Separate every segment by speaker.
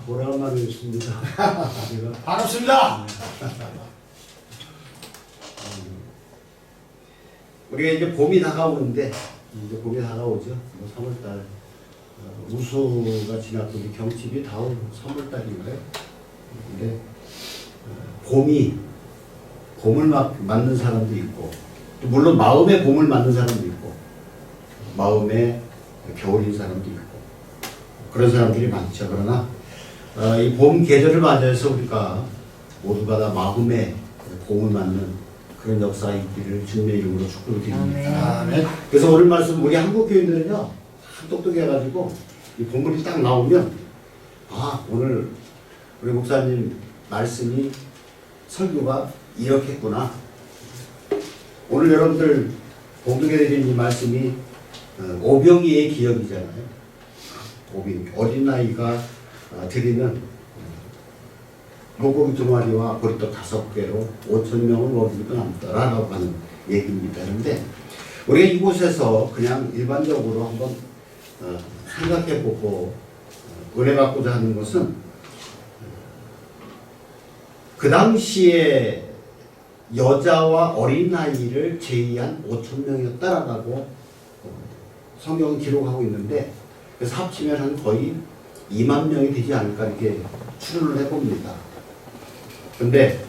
Speaker 1: 오래간만에 뵙습니다. 제가
Speaker 2: 반갑습니다.
Speaker 1: 우리가 이제 봄이 다가오는데 이제 봄이 다가오죠. 뭐 3월달 우수가 지났고 이제 경칩이 다음 3월달인가요? 근데 봄을 맞는 사람도 있고 또 물론 마음에 봄을 맞는 사람도 있고 마음에 겨울인 사람도 있고 그런 사람들이 많죠. 그러나 이 봄 계절을 맞이해서 우리가 모두가 다 마음에 봄을 맞는 그런 역사가 있기를 주님의 이름으로 축복을 드립니다.
Speaker 2: 아멘.
Speaker 1: 그래서 오늘 말씀 우리 한국 교인들은요 똑똑해가지고 이 본문이 딱 나오면 오늘 우리 목사님 말씀이 설교가 이렇겠구나. 오늘 여러분들 공동에 드린 이 말씀이 오병이의 기억이잖아요. 어린아이가 드리는 물고기 2마리와 보리떡 5개로 5,000명을 먹이고 남더라라고 하는 얘기입니다. 그런데 우리가 이곳에서 그냥 일반적으로 한번 생각해보고 은혜 받고자 하는 것은 그 당시에 여자와 어린아이를 제외한 5,000명이었다라고 성경은 기록하고 있는데 그래서 합치면 한 거의 2만 명이 되지 않을까 이렇게 추론을 해봅니다. 근데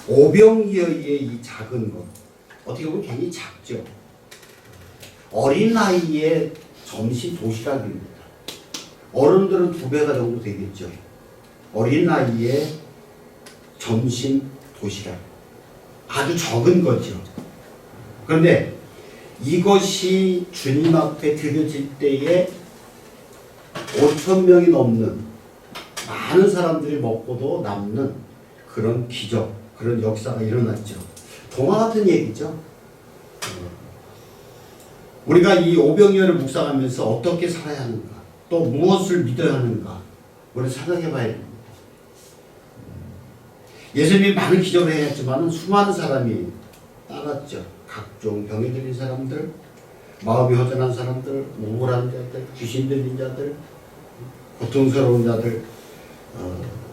Speaker 1: 오병이어의 이 작은 것 어떻게 보면 굉장히 작죠. 어린아이의 점심 도시락입니다. 어른들은 2배가 정도 되겠죠. 어린아이의 점심 도시락 아주 적은 거죠. 그런데 이것이 주님 앞에 드려질 때에 5,000명이 넘는 많은 사람들이 먹고도 남는 그런 기적, 그런 역사가 일어났죠. 동화 같은 얘기죠. 우리가 이 오병이어를 묵상하면서 어떻게 살아야 하는가, 또 무엇을 믿어야 하는가, 우리 생각해 봐야 됩니다. 예수님이 많은 기적을 행했지만 수많은 사람이 따랐죠. 각종 병에 들린 사람들, 마음이 허전한 사람들, 우울한 자들, 귀신 들린 자들, 고통스러운 자들,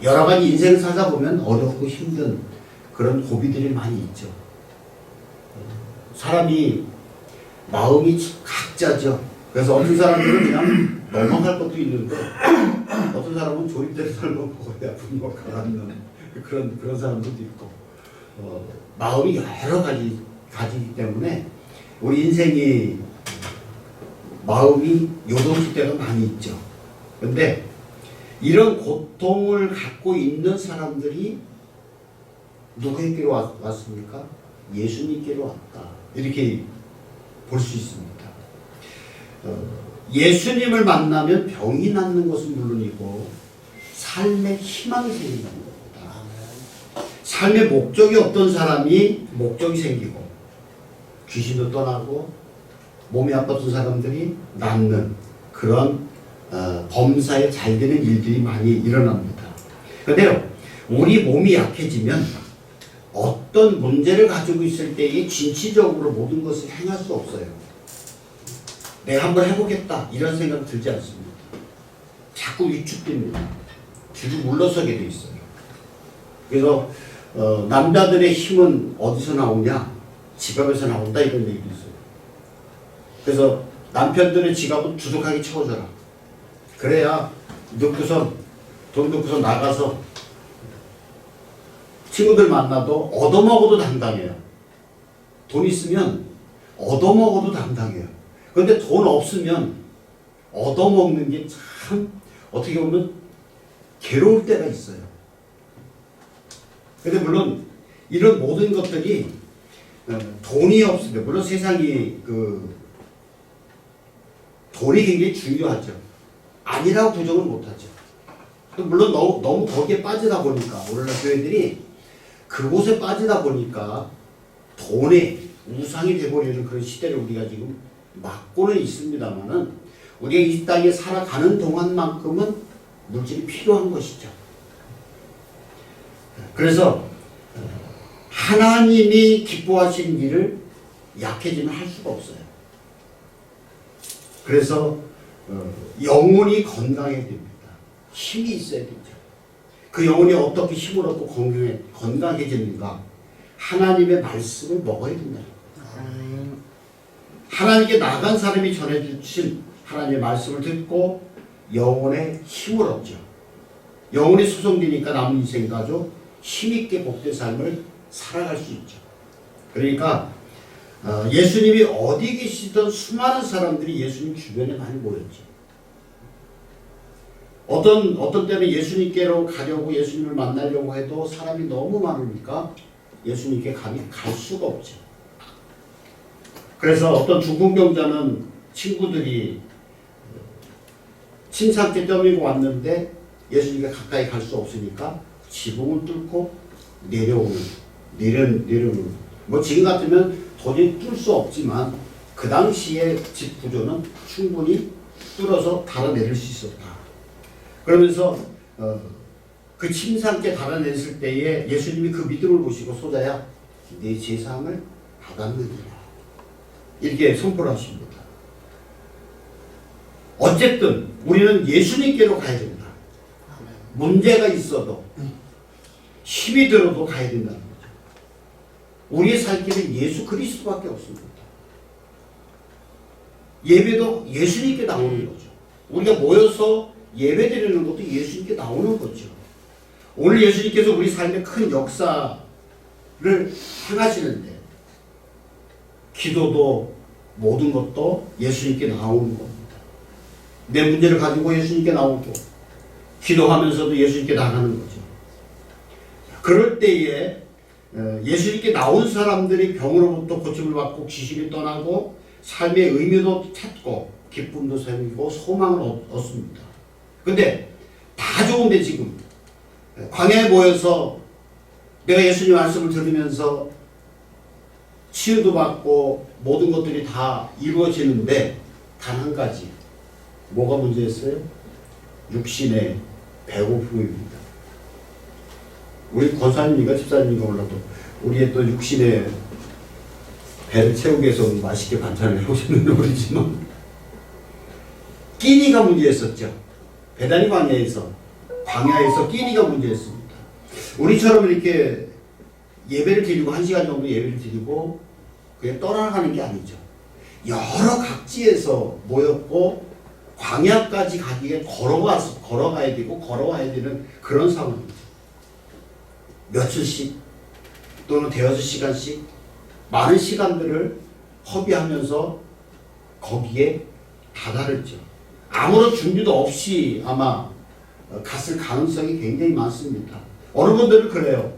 Speaker 1: 여러 가지 인생을 살다 보면 어렵고 힘든 그런 고비들이 많이 있죠. 사람이 마음이 각자죠. 그래서 어떤 사람들은 그냥 넘어갈 것도 있는데 어떤 사람은 조립대로 살고 먹어야 분노가 가라앉는 그런 사람들도 있고 마음이 여러 가지이기 때문에 우리 인생이 마음이 요동칠 때가 많이 있죠. 그런데 이런 고통을 갖고 있는 사람들이 누구에게로 왔습니까? 예수님께로 왔다. 이렇게 볼 수 있습니다. 예수님을 만나면 병이 낫는 것은 물론이고 삶의 희망이 생기는 겁니다. 삶의 목적이 없던 사람이 목적이 생기고 귀신도 떠나고 몸이 아팠던 사람들이 낫는 그런 범사에 잘 되는 일들이 많이 일어납니다. 그런데요, 우리 몸이 약해지면 어떤 문제를 가지고 있을 때에 진취적으로 모든 것을 행할 수 없어요. 내가 한번 해보겠다 이런 생각 들지 않습니다. 자꾸 위축됩니다. 뒤로 물러서게 돼 있어요. 그래서 남자들의 힘은 어디서 나오냐? 지갑에서 나온다 이런 얘기도 있어요. 그래서 남편들의 지갑은 두둑하게 채워줘라. 그래야 돈 넣고서 나가서 친구들 만나도 얻어먹어도 당당해요. 돈 있으면 얻어먹어도 당당해요. 그런데 돈 없으면 얻어먹는 게 참 어떻게 보면 괴로울 때가 있어요. 근데 물론 이런 모든 것들이 돈이 없으면 물론 세상이 돈이 굉장히 중요하죠. 아니라고 부정을 못하죠. 물론 너무 거기에 빠지다 보니까 오늘날 교회들이 그곳에 빠지다 보니까 돈의 우상이 되어버리는 그런 시대를 우리가 지금 맞고는 있습니다만은 우리가 이 땅에 살아가는 동안만큼은 물질이 필요한 것이죠. 그래서 하나님이 기뻐하시는 일을 약해지면 할 수가 없어요. 그래서 영혼이 건강해야 됩니다. 힘이 있어야 되죠. 그 영혼이 어떻게 힘을 얻고 건강해지는가? 하나님의 말씀을 먹어야 된다. 하나님께 나간 사람이 전해주신 하나님의 말씀을 듣고 영혼의 힘을 얻죠. 영혼이 수송되니까 남은 인생 가족 힘있게 복된 삶을 살아갈 수 있죠. 그러니까 예수님이 어디 계시던 수많은 사람들이 예수님 주변에 많이 모였죠. 어떤 때는 예수님께로 가려고 예수님을 만나려고 해도 사람이 너무 많으니까 예수님께 갈 수가 없죠. 그래서 어떤 중풍병자는 친구들이 침상께 떠밀고 왔는데 예수님께 가까이 갈 수 없으니까 지붕을 뚫고 내려오는 뭐 지금 같으면 도저히 뚫을 수 없지만 그 당시의 집 구조는 충분히 뚫어서 달아내릴 수 있었다. 그러면서 그 침상께 달아냈을 때에 예수님이 그 믿음을 보시고 소자야 내 제사함을 받았느니라 이렇게 선포를 하십니다. 어쨌든 우리는 예수님께로 가야 된다. 문제가 있어도 힘이 들어도 가야 된다는 거죠. 우리의 살 길은 예수 그리스도밖에 없습니다. 예배도 예수님께 나오는 거죠. 우리가 모여서 예배 드리는 것도 예수님께 나오는 거죠. 오늘 예수님께서 우리 삶에 큰 역사를 행하시는데 기도도 모든 것도 예수님께 나오는 겁니다. 내 문제를 가지고 예수님께 나오고 기도하면서도 예수님께 나가는 거죠. 그럴 때에 예수님께 나온 사람들이 병으로부터 고침을 받고 귀신이 떠나고 삶의 의미도 찾고 기쁨도 생기고 소망을 얻습니다. 근데 다 좋은데 지금 광야에 모여서 내가 예수님 말씀을 들으면서 치유도 받고 모든 것들이 다 이루어지는데 단 한 가지 뭐가 문제였어요? 육신의 배고픔입니다. 우리 권사님인가 집사님인가 몰라도 우리의 또 육신의 배를 채우기 위해서 맛있게 반찬을 해오셨는지 모르지만 끼니가 문제였었죠. 베다니 광야에서 끼니가 문제였습니다. 우리처럼 이렇게 예배를 드리고 1시간 정도 예배를 드리고 그냥 떠나가는 게 아니죠. 여러 각지에서 모였고 광야까지 가기에 걸어가야 되고 걸어와야 되는 그런 상황이죠. 며칠씩 또는 대여섯 시간씩 많은 시간들을 허비하면서 거기에 다다르죠. 아무런 준비도 없이 아마 갔을 가능성이 굉장히 많습니다. 어느 분들은 그래요.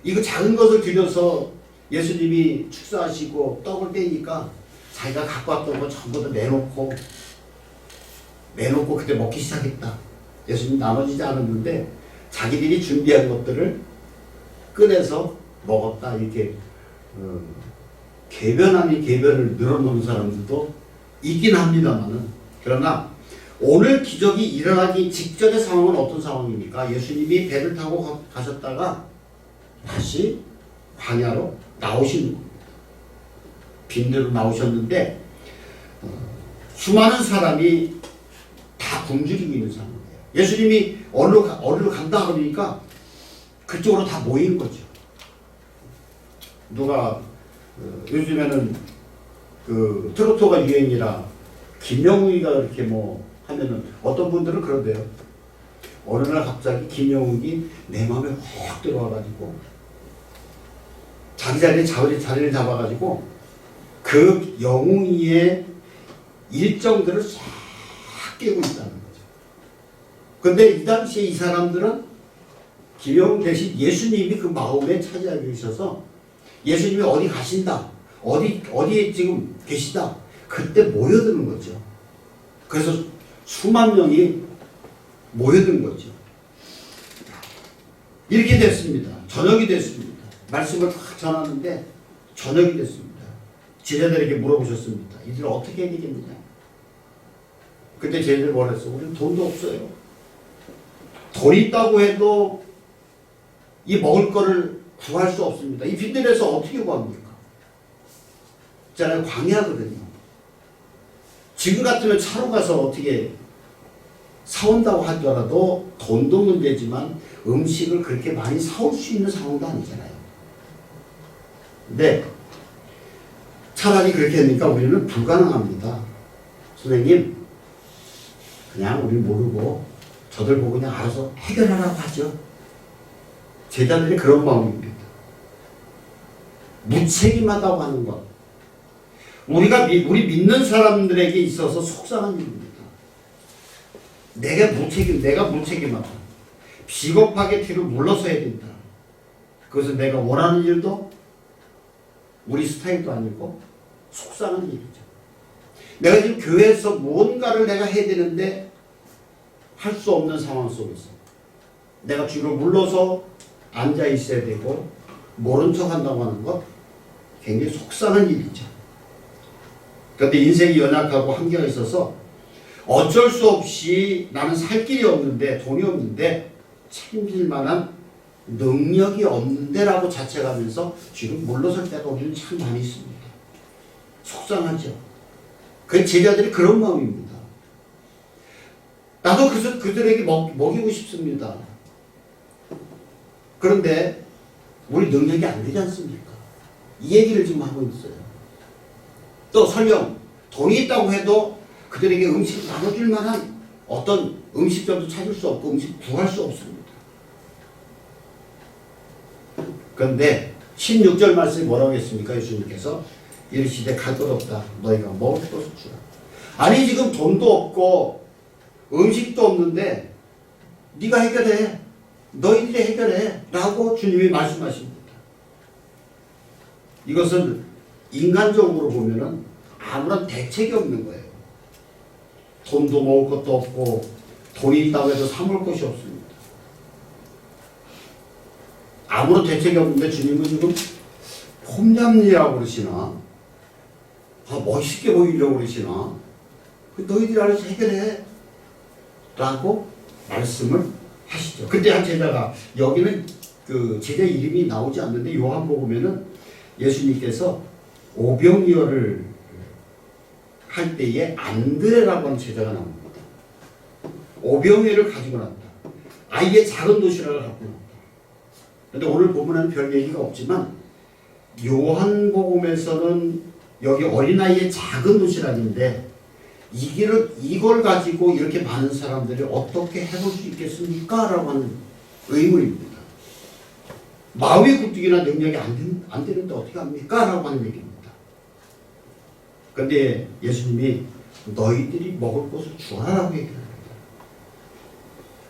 Speaker 1: 이거 작은 것을 드려서 예수님이 축사하시고 떡을 떼니까 자기가 갖고 왔던 거 전부 다 내놓고 그때 먹기 시작했다. 예수님 나눠지지 않았는데 자기들이 준비한 것들을 꺼내서 먹었다. 이렇게 개변 아닌 개변을 늘어놓는 사람들도 있긴 합니다만은, 그러나 오늘 기적이 일어나기 직전의 상황은 어떤 상황입니까? 예수님이 배를 타고 가셨다가 다시 광야로 나오시는 겁니다. 빈대로 나오셨는데 수많은 사람이 다 굶주리고 있는 상황이에요. 예수님이 어디로 간다 그러니까 그쪽으로 다 모이는 거죠. 누가 요즘에는 그 트로트가 유행이라 김영욱이가 이렇게 뭐 하면은 어떤 분들은 그러대요. 어느 날 갑자기 김영욱이 내 마음에 확 들어와가지고 자기 자리를 잡아가지고 그 영웅이의 일정들을 싹 깨고 있다는 거죠. 근데 이 당시에 이 사람들은 김영웅 대신 예수님이 그 마음에 차지하고 계셔서 예수님이 어디 가신다, 어디에 지금 계시다, 그때 모여드는 거죠. 그래서 수만 명이 모여든 거죠. 이렇게 됐습니다. 저녁이 됐습니다. 말씀을 딱 전하는데 저녁이 됐습니다. 제자들에게 물어보셨습니다. 이들 어떻게 해야 되겠느냐? 그때 제자들이 뭐랬어? 우리는 돈도 없어요. 돈 있다고 해도 이 먹을 거를 구할 수 없습니다. 이 빈들에서 어떻게 구합니까? 있잖아요. 광야거든요. 지금 같으면 차로 가서 어떻게 사온다고 하더라도 돈도 문제지만 음식을 그렇게 많이 사올 수 있는 상황도 아니잖아요. 근데 차라리 그렇게 하니까 우리는 불가능합니다. 선생님, 그냥 우리 모르고 저들 보고 그냥 알아서 해결하라고 하죠. 제자들이 그런 마음입니다. 무책임하다고 하는 것. 우리 믿는 사람들에게 있어서 속상한 일입니다. 내가 무책임하다. 비겁하게 뒤로 물러서야 된다. 그것은 내가 원하는 일도 우리 스타일도 아니고 속상한 일이죠. 내가 지금 교회에서 무언가를 내가 해야 되는데 할 수 없는 상황 속에서 내가 뒤로 물러서 앉아 있어야 되고 모른 척 한다고 하는 것 굉장히 속상한 일이죠. 그런데 인생이 연약하고 한계가 있어서 어쩔 수 없이 나는 살 길이 없는데 돈이 없는데 책임질 만한 능력이 없는데 라고 자책하면서 지금 물러설 때가 우리는 참 많이 있습니다. 속상하죠. 그 제자들이 그런 마음입니다. 나도 그들에게 먹이고 싶습니다. 그런데 우리 능력이 안 되지 않습니까? 이 얘기를 지금 하고 있어요. 또 설령 돈이 있다고 해도 그들에게 음식을 나눠줄 만한 어떤 음식점도 찾을 수 없고 음식 구할 수 없습니다. 그런데 16절 말씀이 뭐라고 했습니까? 예수님께서 이르시되 갈 것 없다. 너희가 먹을 것을 주라. 아니 지금 돈도 없고 음식도 없는데 네가 해결해. 너희들이 해결해. 라고 주님이 말씀하십니다. 이것은 인간적으로 보면은 아무런 대책이 없는 거예요. 돈도 먹을 것도 없고 돈이 있다고 해도 사 먹을 것이 없습니다. 아무런 대책이 없는데 주님은 지금 폼잡리라고 그러시나 멋있게 보이려고 그러시나 너희들이 알아서 해결해 라고 말씀을 하시죠. 그때 한 제자가 여기는 그 제자 이름이 나오지 않는데 요한복음에는 예수님께서 오병이어를 할 때에 안드레라고 하는 제자가 나옵니다. 오병이어를 가지고 났다. 아이의 작은 도시락을 갖고 났다. 그런데 오늘 본문에는 별 얘기가 없지만 요한복음에서는 여기 어린아이의 작은 도시락인데 이걸 가지고 이렇게 많은 사람들이 어떻게 해볼 수 있겠습니까? 라고 하는 의문입니다. 마음의 굴뚝이나 능력이 안 되는데 어떻게 합니까? 라고 하는 얘기입니다. 그런데 예수님이 너희들이 먹을 것을 주라라고 얘기합니다.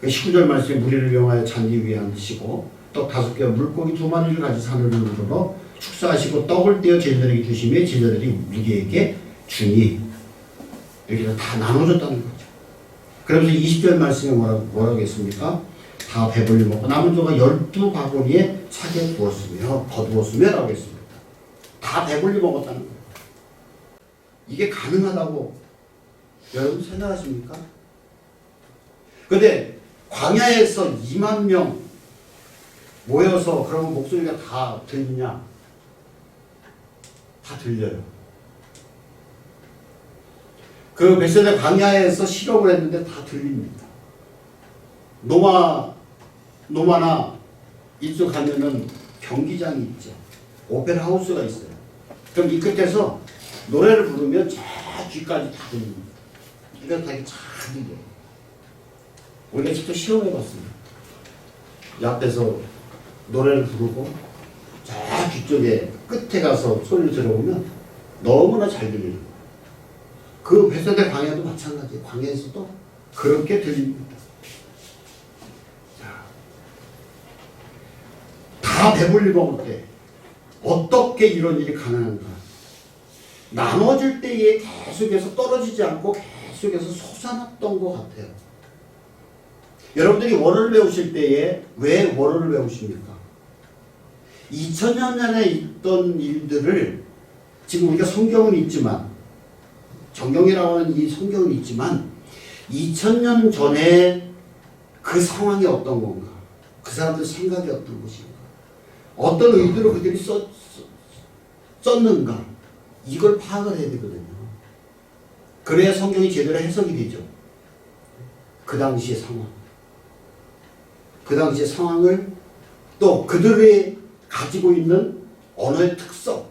Speaker 1: 19절 말씀에 무리를 명하여 잔디 위에 앉으시고 떡 5개와 물고기 2마리를 가지고 산을 누르러 축사하시고 떡을 떼어 제자들에게 주시며 제자들이 무리에게 주니 이렇게 다 나눠줬다는 거죠. 그러면서 20절 말씀에 뭐라고 했습니까? 다 배불리 먹고 남은 조가 12바구니에 차게 거두었으며 라고 했습니다. 다 배불리 먹었다는 거예요. 이게 가능하다고 여러분 생각하십니까? 근데 광야에서 2만 명 모여서 그러면 목소리가 다 들리냐? 다 들려요. 그 베세다 광야에서 실험을 했는데 다 들립니다. 노마나 이쪽 가면은 경기장이 있죠. 오페라 하우스가 있어요. 그럼 이 끝에서 노래를 부르면 저 뒤까지 다 들립니다. 이렇게 잘 들려요. 우리가 직접 시험해봤습니다. 이 앞에서 노래를 부르고 저 뒤쪽에 끝에 가서 소리를 들어보면 너무나 잘 들려요. 그 베세다 광야도 마찬가지예요. 광야에서도 그렇게 들립니다. 다 배불리 먹을 때 어떻게 이런 일이 가능한가? 나눠줄 때에 계속해서 떨어지지 않고 계속해서 솟아났던 것 같아요. 여러분들이 원어를 배우실 때에 왜 원어를 배우십니까? 2000년 전에 있던 일들을 지금 우리가 성경은 있지만 정경이라고 하는 이 성경은 있지만 2000년 전에 그 상황이 어떤 건가? 그 사람들 생각이 어떤 것인가? 어떤 의도로 그들이 썼는가? 이걸 파악을 해야 되거든요. 그래야 성경이 제대로 해석이 되죠. 그 당시의 상황. 그 당시의 상황을 또 그들의 가지고 있는 언어의 특성,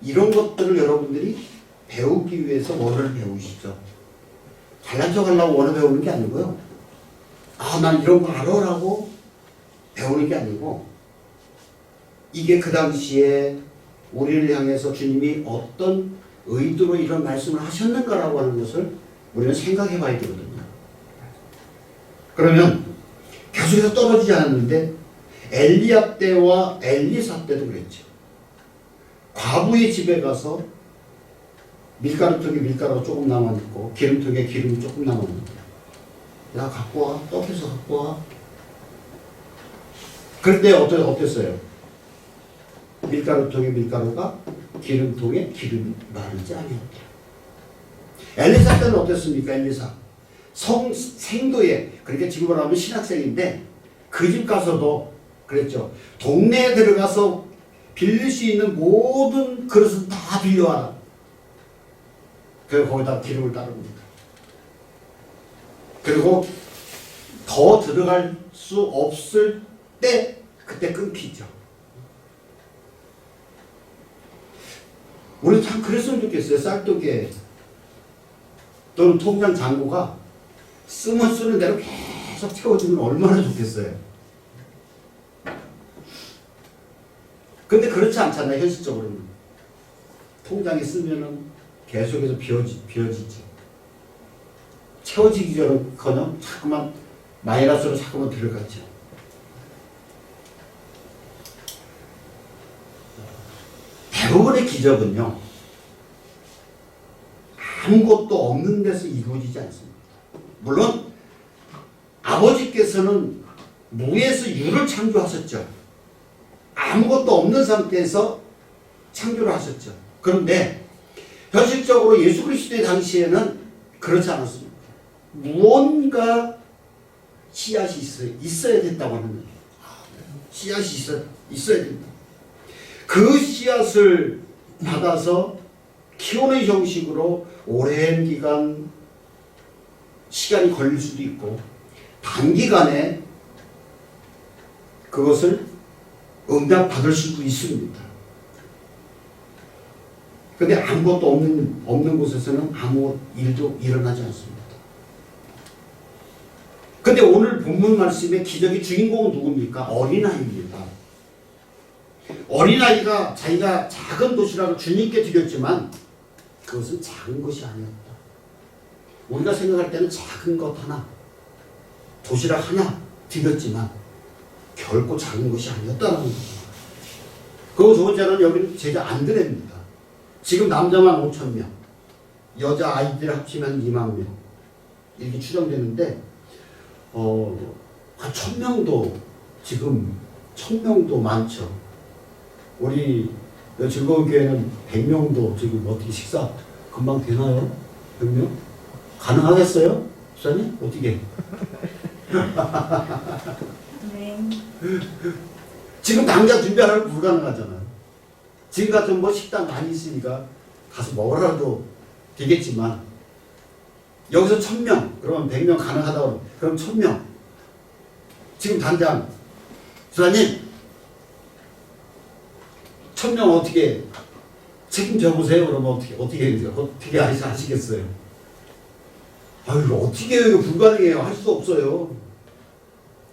Speaker 1: 이런 것들을 여러분들이 배우기 위해서 원어를 배우시죠. 잘난 척 하려고 원어 배우는 게 아니고요. 아, 난 이런 거 알아라고 배우는 게 아니고, 이게 그 당시에 우리를 향해서 주님이 어떤 의도로 이런 말씀을 하셨는가라고 하는 것을 우리는 생각해 봐야 되거든요. 그러면 계속해서 떨어지지 않았는데 엘리압 때와 엘리사 때도 그랬죠. 과부의 집에 가서 밀가루통에 밀가루가 조금 남아있고 기름통에 기름이 조금 남았는데, 야, 갖고 와. 떡해서 갖고 와. 그럴 때 어땠어요? 밀가루통에 밀가루가 기름통에 기름이 마르지 아니었다. 엘리사 때는 어땠습니까? 엘리사 생도에, 그러니까 지금으로 하면 신학생인데 그 집 가서도 그랬죠. 동네에 들어가서 빌릴 수 있는 모든 그릇은 다 빌려와라. 그리고 거기다 기름을 따릅니다. 그리고 더 들어갈 수 없을 때 그때 끊기죠. 우리 참 그랬으면 좋겠어요. 쌀떡에 또는 통장 잔고가 쓰면 쓰는 대로 계속 채워주면 얼마나 좋겠어요. 근데 그렇지 않잖아요. 현실적으로는. 통장에 쓰면은 계속해서 비워지죠. 채워지기 전커녕 자꾸만 마이너스로 자꾸만 들어갔죠. 대부분의 기적은요, 아무것도 없는 데서 이루어지지 않습니다. 물론 아버지께서는 무에서 유를 창조하셨죠. 아무것도 없는 상태에서 창조를 하셨죠. 그런데 현실적으로 예수 그리스도의 당시에는 그렇지 않았습니다. 무언가 씨앗이 있어야 된다고 하는 거예요. 씨앗이 있어야 된다. 그 씨앗을 받아서 키우는 형식으로 오랜 기간 시간이 걸릴 수도 있고, 단기간에 그것을 응답받을 수도 있습니다. 그런데 아무것도 없는 곳에서는 아무 일도 일어나지 않습니다. 근데 오늘 본문 말씀의 기적의 주인공은 누굽니까? 어린아이입니다. 어린아이가 자기가 작은 도시락을 주님께 드렸지만 그것은 작은 것이 아니었다. 우리가 생각할 때는 작은 것 하나, 도시락 하나 드렸지만 결코 작은 것이 아니었다는 거죠. 그리고 두 번째는 여기는 제자 안 드립니다. 지금 남자만 5,000명, 여자 아이들 합치면 2만 명 이렇게 추정되는데, 한 1,000명도 지금 1,000명도 많죠. 우리 즐거운 교회는 100명도 지금 어떻게 식사 금방 되나요? 100명? 가능하겠어요? 목사님? 어떻게?
Speaker 2: 네.
Speaker 1: 지금 당장 준비하라면 불가능하잖아요. 지금 같은 뭐 식당 많이 있으니까 가서 먹으라도 되겠지만, 여기서 1,000명, 그러면 100명 가능하다고 그럼 1,000명. 지금 당장, 수사님, 1,000명 어떻게 책임져 보세요. 그러면 어떻게 하시겠어요? 아유, 어떻게 해요? 이거 불가능해요. 할 수 없어요.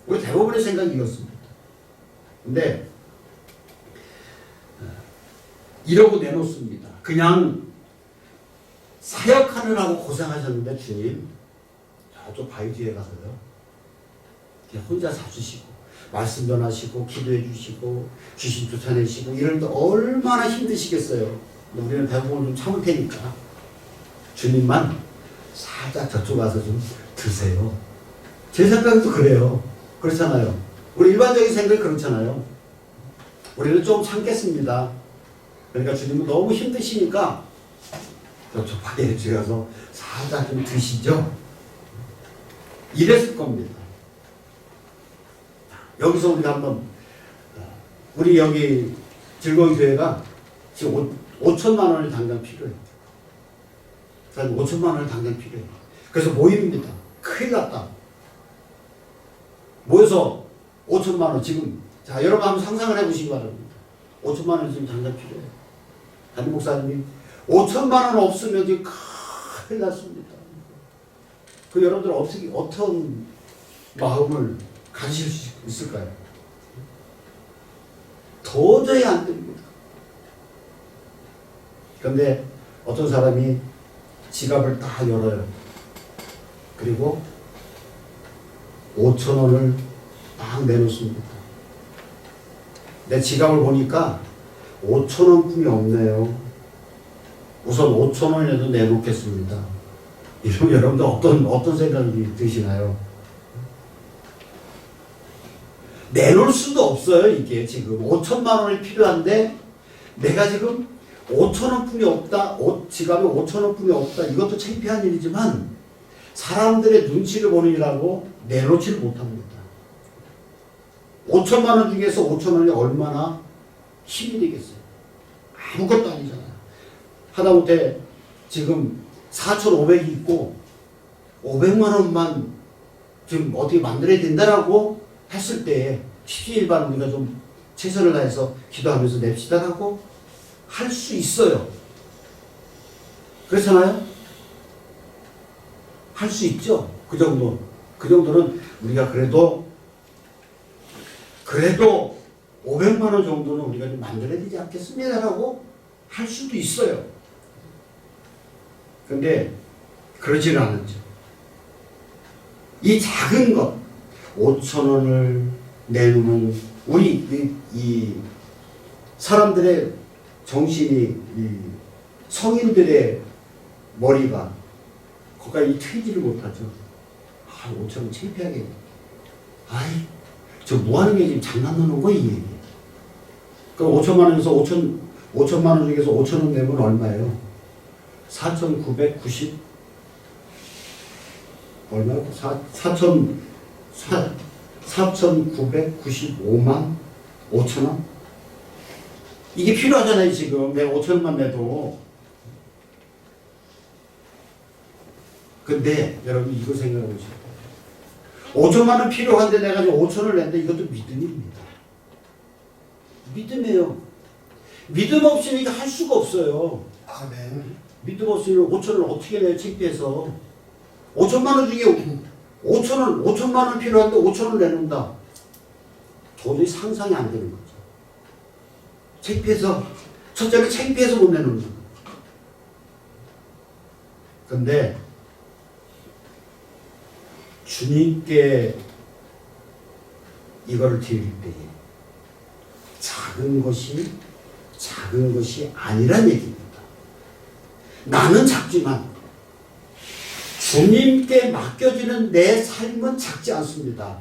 Speaker 1: 우리 대부분의 생각이 이렇습니다. 근데 이러고 내놓습니다. 그냥 사역하느라고 고생하셨는데 주님 저쪽 바위 뒤에 가서요, 그냥 혼자 사주시고 말씀 전하시고 기도해 주시고 귀신 쫓아내시고 이럴 때 얼마나 힘드시겠어요. 우리는 대부분 좀 참을 테니까 주님만 살짝 저쪽 가서 좀 드세요. 제 생각도 그래요. 그렇잖아요. 우리 일반적인 생각이 그렇잖아요. 우리는 좀 참겠습니다. 그러니까 주님은 너무 힘드시니까 저쪽 밖에 들어가서 살짝 좀 드시죠. 이랬을 겁니다. 여기서 우리가 한번, 우리 여기 즐거운 교회가 지금 5천만 원이 당장 필요해요. 그래서 5천만 원이 당장 필요해. 그래서 모입니다. 큰일 났다. 모여서 5천만 원 지금, 자, 여러분 한번 상상을 해보시기 바랍니다. 5천만 원 지금 당장 필요해. 담임 목사님이 5천만 원 없으면 지금 큰일 났습니다. 그 여러분들 어떤 마음을 가지실 수 있을까요? 도저히 안 됩니다. 그런데 어떤 사람이 지갑을 딱 열어요. 그리고 5천 원을 딱 내놓습니다. 내 지갑을 보니까 5천 원뿐이 없네요. 우선 5천 원이라도 내놓겠습니다. 이러면 여러분들 어떤 생각이 드시나요? 내놓을 수도 없어요. 이게 지금 5천만 원이 필요한데 내가 지금 5천 원뿐이 없다. 지갑에 5천 원뿐이 없다. 이것도 창피한 일이지만 사람들의 눈치를 보느라고 내놓지를 못합니다. 5천만 원 중에서 5천 원이 얼마나 힘이 되겠어요? 아무것도 아니잖아요. 하다못해 지금 4,500이 있고 500만 원만 지금 어떻게 만들어야 된다라고 했을 때 십시일반 우리가 좀 최선을 다해서 기도하면서 냅시다라고 할 수 있어요. 그렇잖아요? 할 수 있죠. 그 정도는 우리가 그래도 500만 원 정도는 우리가 좀 만들어야 되지 않겠습니다라고 할 수도 있어요. 근데 그러지는 않았죠. 이 작은 것 5천 원을 내놓는 우리 이 사람들의 정신이 이 성인들의 머리가 거기까지 트이지를 못하죠. 5천 원 창피하게. 아이, 저 뭐 하는 게 지금 장난하는 거야, 이 얘기. 그럼 5천만 원에서 5천만 원 중에서 5천 원 내면 얼마예요? 4,990 얼마요? 4,995만 5천 원? 이게 필요하잖아요, 지금. 내가 5천만 내도. 근데 여러분 이거 생각해 보세요. 5천만 원 필요한데 내가 지금 5천을 낸다. 이것도 믿음입니다. 믿음이에요. 믿음 없으니까 할 수가 없어요.
Speaker 2: 아멘.
Speaker 1: 믿음 없으면 5천을 어떻게 내요? 창피해서. 5천만 원 중에 5천만 원 필요한데 5천을 내놓는다. 도저히 상상이 안 되는 거죠. 창피해서, 첫째는 창피해서 못 내놓는 거예요. 근데 주님께 이걸 드릴 때에 작은 것이 아니란 얘기입니다. 나는 작지만 주님께 맡겨지는 내 삶은 작지 않습니다.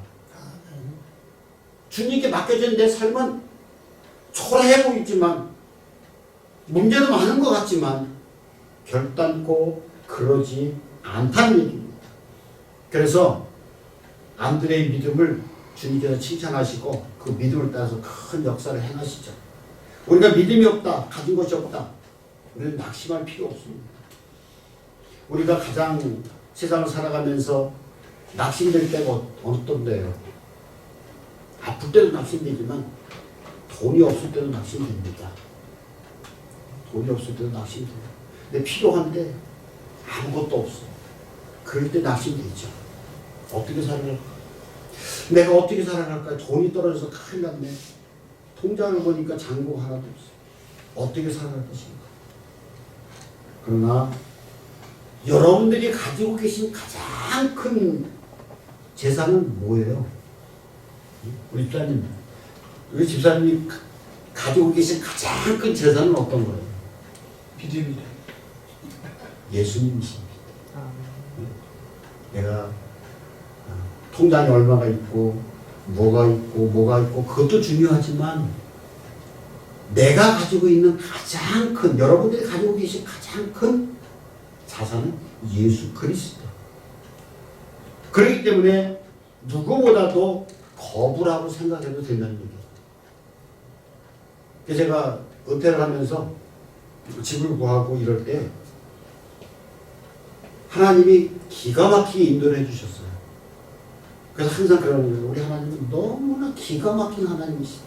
Speaker 1: 주님께 맡겨지는 내 삶은 초라해 보이지만 문제도 많은 것 같지만 결단코 그러지 않다는 얘기입니다. 그래서 안드레의 믿음을 주님께서 칭찬하시고 그 믿음을 따라서 큰 역사를 행하시죠. 우리가 믿음이 없다, 가진 것이 없다, 우리는 낙심할 필요 없습니다. 우리가 가장 세상을 살아가면서 낙심될 때가 어떤 데요? 아플 때도 낙심되지만 돈이 없을 때도 낙심됩니다. 돈이 없을 때도 낙심돼요. 근데 필요한데 아무것도 없어. 그럴 때 낙심되죠. 어떻게 살아갈까? 내가 어떻게 살아갈까? 돈이 떨어져서 큰일 났네. 통장을 보니까 잔고가 하나도 없어. 어떻게 살아갈 것인가? 그러나 여러분들이 가지고 계신 가장 큰 재산은 뭐예요? 우리 집사님이 가지고 계신 가장 큰 재산은 어떤 거예요?
Speaker 2: 믿음이래.
Speaker 1: 예수님이십니다. 내가 통장에 얼마가 있고 뭐가 있고 그것도 중요하지만 내가 가지고 있는 가장 큰, 여러분들이 가지고 계신 가장 큰 자산은 예수 그리스도. 그렇기 때문에 누구보다도 거부라고 생각해도 된다는 얘기예요. 그래서 제가 은퇴를 하면서 집을 구하고 이럴 때 하나님이 기가 막히게 인도를 해주셨어요. 그래서 항상 그러는 거예요. 우리 하나님은 너무나 기가 막힌 하나님이시다.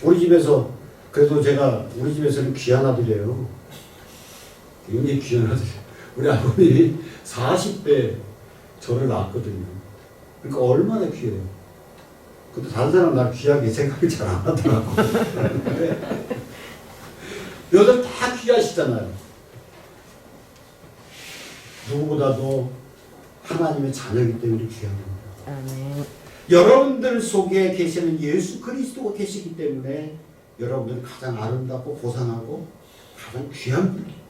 Speaker 1: 우리 집에서 그래도 제가 우리 집에서는 귀한 아들이에요. 굉장히 귀한 아들이에요. 우리 아버님이 40대 저를 낳았거든요. 그러니까 얼마나 귀해요. 근데 다른 사람 날 귀하게 생각을 잘 안 하더라고. 여러분 다 귀하시잖아요. 누구보다도 하나님의 자녀이기 때문에 귀한 겁니다.
Speaker 3: 아멘.
Speaker 1: 여러분들 속에 계시는 예수 그리스도가 계시기 때문에 여러분들은 가장 아름답고 고상하고 가장 귀한 분입니다.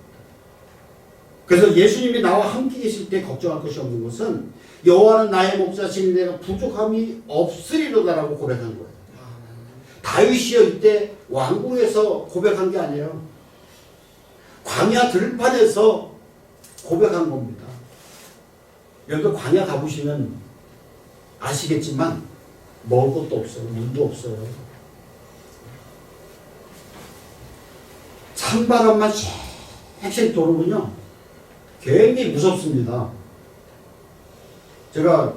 Speaker 1: 그래서 예수님이 나와 함께 계실 때 걱정할 것이 없는 것은 여호와는 나의 목자시니 내가 부족함이 없으리로다라고 고백한 거예요. 다윗이요 이때 왕궁에서 고백한 게 아니에요. 광야 들판에서 고백한 겁니다. 여러분 광야 가보시면 아시겠지만 먹을 것도 없어요. 물도 없어요. 찬바람만 쌕쌕 돌으면요 굉장히 무섭습니다. 제가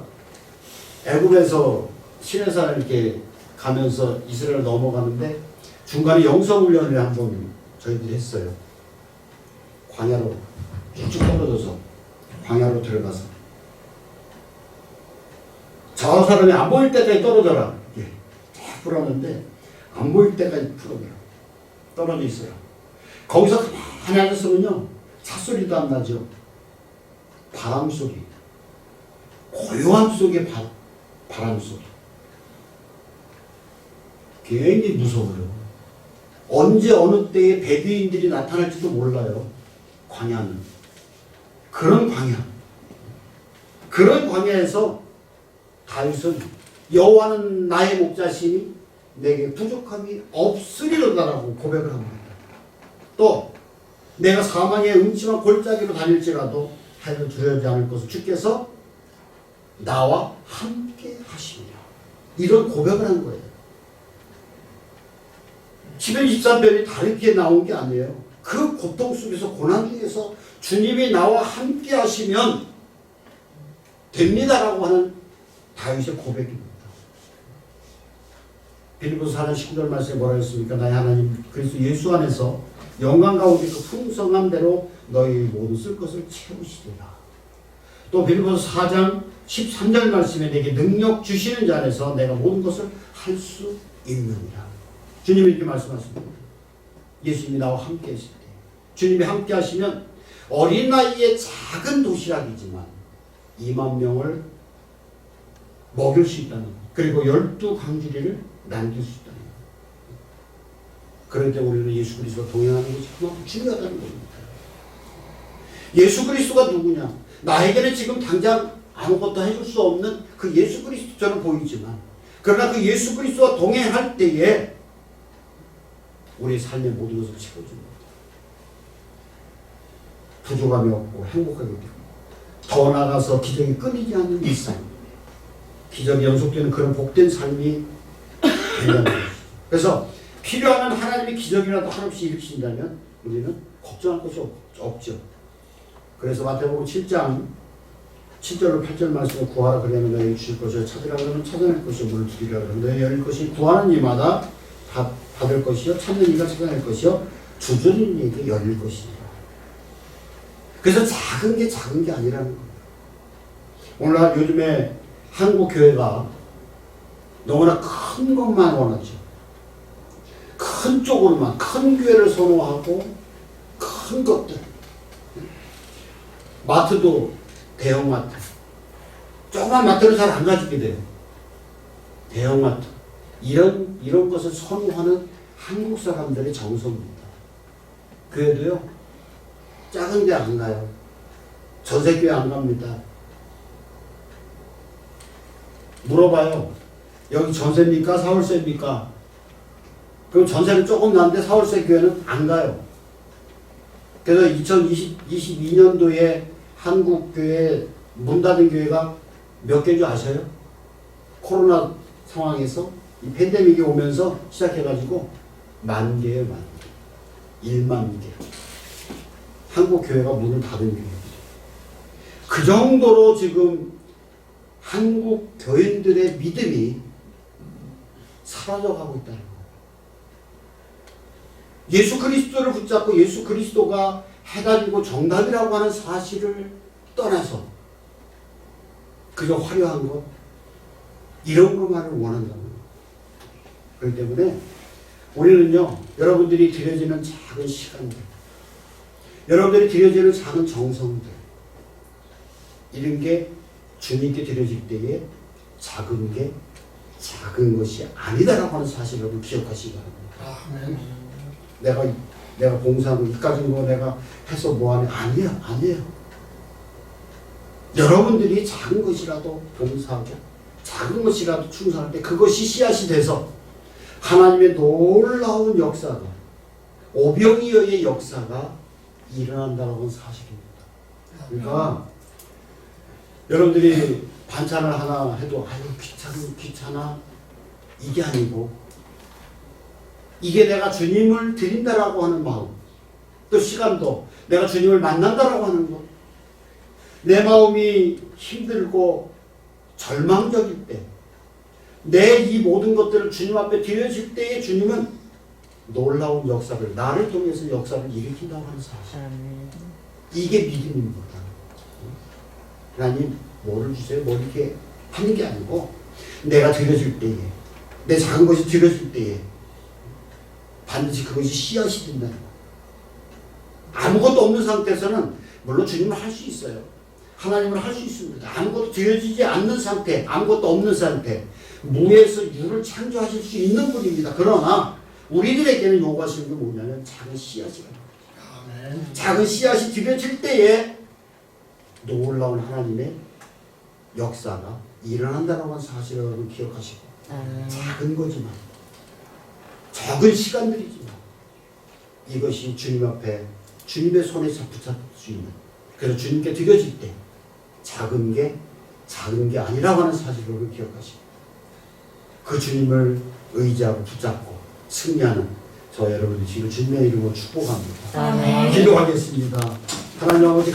Speaker 1: 애굽에서 시내산을 이렇게 가면서 이스라엘 넘어가는데 중간에 영성훈련을 한번 저희들이 했어요. 광야로 쭉쭉 떨어져서 광야로 들어가서 저 사람이 안 보일 때까지 떨어져라. 이렇게 쫙 풀었는데 안 보일 때까지 풀어버려. 떨어져 있어요. 거기서 가만히 앉았으면요 찻소리도 안 나죠. 바람 소리, 고요함 속의 바람 소리. 굉장히 무서워요. 언제 어느 때에 베두인들이 나타날지도 몰라요. 광야는. 그런 광야. 그런 광야에서 다윗은 여호와는 나의 목자시니 내게 부족함이 없으리로다라고 고백을 합니다. 또 내가 사망의 음침한 골짜기로 다닐지라도 해를 두려워하지 않을 것을 주께서 나와 함께 하시리라. 이런 고백을 한 거예요. 시편 23편이 다르게 나온 게 아니에요. 그 고통 속에서 고난 중에서 주님이 나와 함께 하시면 됩니다라고 하는 다윗의 고백입니다. 빌립보서 4장 19절 말씀에 뭐라 했습니까? 나의 하나님 그리스도 예수 안에서 영광 가운데 그 풍성한 대로 너희 모든 쓸 것을 채우시리라. 또 빌립보서 4장 13절 말씀에 내게 능력 주시는 자 안에서 내가 모든 것을 할 수 있느니라. 주님이 이렇게 말씀하십니다. 예수님이 나와 함께 하실 때 주님이 함께 하시면 어린 나이에 작은 도시락이지만 2만 명을 먹일 수 있다는 것. 그리고 12강주리를 남길 수 있다는 것. 그럴 때 우리는 예수 그리스도와 동행하는 것이 그만큼 중요하다는 겁니다. 예수 그리스도가 누구냐? 나에게는 지금 당장 아무것도 해줄 수 없는 그 예수 그리스도처럼 보이지만 그러나 그 예수 그리스도와 동행할 때에 우리의 삶의 모든 것을 채워줍니다. 부족함이 없고 행복하게 되고 더 나아가서 기적이 끊이지 않는 일상, 기적이 연속되는 그런 복된 삶이 된다는 것이죠. 그래서 필요하면 하나님이 기적이라도 한없이 일으키신다면 우리는 걱정할 것이 없죠. 그래서 마태복음 7장 7절로 8절 말씀에 구하라 그러면 너희에게 주실 것이요 찾으라 그러면 찾아낼 것이요 문을 두드리라 그러면 너희 열릴 것이 구하는 이마다 받을 것이요 찾는 이가 찾아낼 것이요 두드리는 이에게 열릴 것이니라. 그래서 작은 게 아니라는 겁니다. 오늘날 요즘에 한국 교회가 너무나 큰 것만 원하죠. 큰 쪽으로만 큰 교회를 선호하고 큰 것들. 마트도 대형 마트. 조그만 마트는 잘 안 가지게 돼요. 대형 마트. 이런 것을 선호하는 한국 사람들의 정서입니다. 교회도요, 작은 데 안 가요. 전세교회 안 갑니다. 물어봐요. 여기 전세입니까? 사월세입니까? 그럼 전세는 조금 나는데 사월세 교회는 안 가요. 그래서 2022년도에 한국 교회 문 닫은 교회가 몇 개인 줄 아셔요? 코로나 상황에서 이 팬데믹이 오면서 시작해가지고 10,000개예요, 10,000개. 10,000개. 한국 교회가 문을 닫은 교회들이. 그 정도로 지금 한국 교인들의 믿음이 사라져가고 있다는 거예요. 예수 그리스도를 붙잡고 예수 그리스도가 해답이고 정답이라고 하는 사실을 떠나서 그저 화려한 것, 이런 것만을 원한다는 거예요. 그렇기 때문에 우리는요, 여러분들이 드려지는 작은 시간들, 여러분들이 드려지는 작은 정성들, 이런 게 주님께 드려질 때에 작은 게 작은 것이 아니다라고 하는 사실을 여러분 기억하시기 바랍니다.
Speaker 2: 아멘.
Speaker 1: 내가 봉사하고 이까진 거 내가 해서 뭐하냐? 아니에요. 여러분들이 작은 것이라도 봉사하고 작은 것이라도 충성할 때 그것이 씨앗이 돼서 하나님의 놀라운 역사가, 오병이어의 역사가 일어난다는 사실입니다. 그러니까 여러분들이 반찬을 하나 해도 아유 귀찮아 이게 아니고, 이게 내가 주님을 드린다라고 하는 마음, 또 시간도 내가 주님을 만난다라고 하는 것, 내 마음이 힘들고 절망적일 때, 내 이 모든 것들을 주님 앞에 드려질 때에 주님은 놀라운 역사를, 나를 통해서 역사를 일으킨다고 하는 사실. 이게 믿음입니다. 하나님 뭐를 주세요? 뭐 이렇게 하는 게 아니고, 내가 드려질 때에, 내 작은 것이 드려질 때에 반드시 그것이 씨앗이 된다는 거예요. 아무것도 없는 상태에서는 물론 주님을 할 수 있어요. 하나님을 할 수 있습니다. 아무것도 드려지지 않는 상태, 아무것도 없는 상태, 무에서 유를 창조하실 수 있는 분입니다. 그러나 우리들에게는 요구하시는 게 뭐냐면 작은 씨앗이라는 거예요.
Speaker 2: 아멘.
Speaker 1: 작은 씨앗이 드려질 때에 놀라운 하나님의 역사가 일어난다는 사실을 여러분 기억하시고, 작은 거지만, 적은 시간들이지만 이것이 주님 앞에 주님의 손에 붙잡을 수 있는, 그래서 주님께 드려질 때 작은 게 아니라고 하는 사실을 기억하시고, 그 주님을 의지하고 붙잡고 승리하는 저 여러분들 지금 주님의 이름으로 축복합니다.
Speaker 3: 아멘.
Speaker 1: 기도하겠습니다. 하나님 아버지